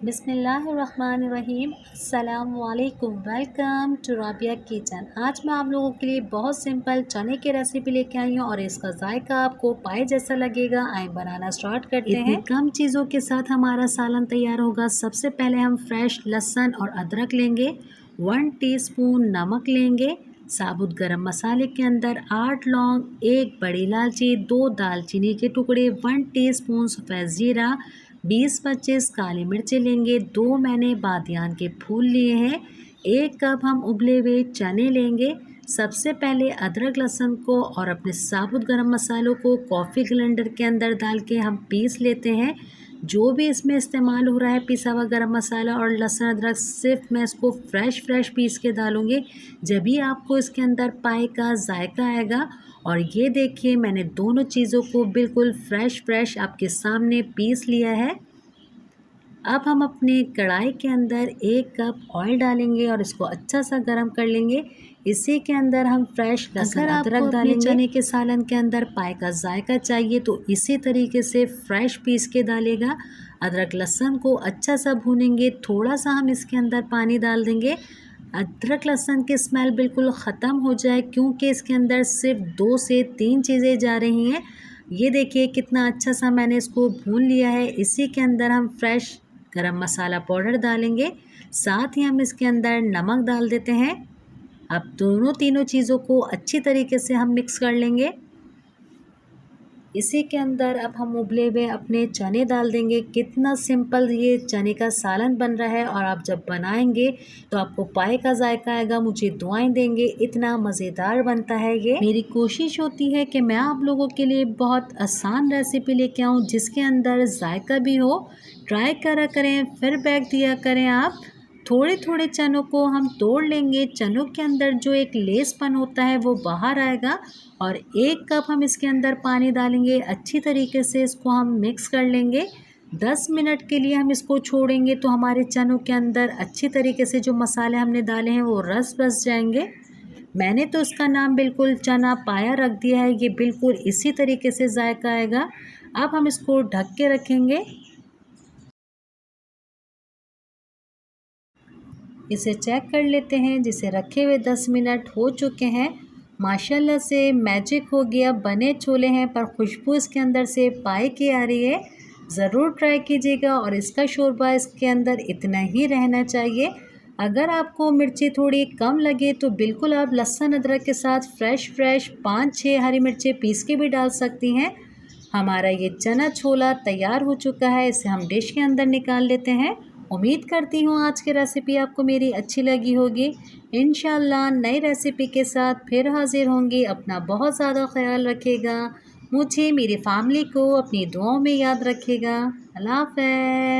बिस्मिल्लाहिर्रहमानिर्रहीम। अस्सलामुअलैकुम। Welcome to Rabia kitchen. आज मैं आप लोगों के लिए बहुत सिंपल चने की रेसिपी लेके आई हूँ और इसका जायका आपको पाए जैसा लगेगा। आए बनाना स्टार्ट करते हैं। इतनी कम चीज़ों के साथ हमारा सालन तैयार होगा। सबसे पहले हम फ्रेश लहसुन और अदरक लेंगे, 1 टीस्पून नमक लेंगे, साबुत गरम मसाले के अंदर 8 लौंग, 1 बड़ी इलायची, 2 दालचीनी के टुकड़े, 1 टीस्पून सफ़ेद ज़ीरा, 20-25 काली मिर्चें लेंगे, 2 मैंने बादियान के फूल लिए हैं, 1 कप हम उबले हुए चने लेंगे। सबसे पहले अदरक लहसुन को और अपने साबुत गरम मसालों को कॉफ़ी ग्राइंडर के अंदर डाल के हम पीस लेते हैं। जो भी इसमें इस्तेमाल हो रहा है पिसा हुआ गरम मसाला और लहसुन अदरक, सिर्फ मैं इसको फ्रेश पीस के डालूँगी, जब भी आपको इसके अंदर पाए का जायका आएगा। और ये देखिए मैंने दोनों चीज़ों को बिल्कुल फ्रेश आपके सामने पीस लिया है। अब हम अपने कढ़ाई के अंदर 1 कप ऑयल डालेंगे और इसको अच्छा सा गर्म कर लेंगे। इसी के अंदर हम फ्रेश लहसुन अदरक डालेंगे। चने के सालन के अंदर पाए का जायका चाहिए तो इसी तरीके से फ्रेश पीस के डालेगा। अदरक लहसुन को अच्छा सा भूनेंगे। थोड़ा सा हम इसके अंदर पानी डाल देंगे। अदरक लहसुन की स्मेल बिल्कुल ख़त्म हो जाए, क्योंकि इसके अंदर सिर्फ 2 से 3 चीज़ें जा रही हैं। ये देखिए कितना अच्छा सा मैंने इसको भून लिया है। इसी के अंदर हम फ्रेश गरम मसाला पाउडर डालेंगे, साथ ही हम इसके अंदर नमक डाल देते हैं। अब तीनों चीज़ों को अच्छी तरीके से हम मिक्स कर लेंगे। इसी के अंदर अब हम उबले हुए अपने चने डाल देंगे। कितना सिंपल ये चने का सालन बन रहा है और आप जब बनाएंगे तो आपको पाए का जायका आएगा, मुझे दुआएं देंगे। इतना मज़ेदार बनता है ये। मेरी कोशिश होती है कि मैं आप लोगों के लिए बहुत आसान रेसिपी लेके आऊँ जिसके अंदर जायका भी हो। ट्राई करा करें, फीडबैक दिया करें आप। थोड़े चनों को हम तोड़ लेंगे। चनों के अंदर जो एक लेसपन होता है वो बाहर आएगा। और 1 कप हम इसके अंदर पानी डालेंगे। अच्छी तरीके से इसको हम मिक्स कर लेंगे। 10 मिनट के लिए हम इसको छोड़ेंगे तो हमारे चनों के अंदर अच्छी तरीके से जो मसाले हमने डाले हैं वो रस बस जाएंगे। मैंने तो इसका नाम बिल्कुल चना पाया रख दिया है। ये बिल्कुल इसी तरीके से जायका आएगा। अब हम इसको ढक के रखेंगे। इसे चेक कर लेते हैं। जिसे रखे हुए 10 मिनट हो चुके हैं। माशाल्लाह से मैजिक हो गया। बने छोले हैं पर खुशबू इसके अंदर से पाए की आ रही है। ज़रूर ट्राई कीजिएगा। और इसका शोरबा इसके अंदर इतना ही रहना चाहिए। अगर आपको मिर्ची थोड़ी कम लगे तो बिल्कुल आप लहसुन अदरक के साथ फ्रेश 5-6 हरी मिर्चें पीस के भी डाल सकती हैं। हमारा ये चना छोला तैयार हो चुका है। इसे हम डिश के अंदर निकाल लेते हैं। उम्मीद करती हूँ आज की रेसिपी आपको मेरी अच्छी लगी होगी। इंशाल्लाह नई रेसिपी के साथ फिर हाजिर होंगी। अपना बहुत ज़्यादा ख्याल रखिएगा। मुझे, मेरी फैमिली को अपनी दुआओं में याद रखिएगा। अल्लाह हाफ़िज़।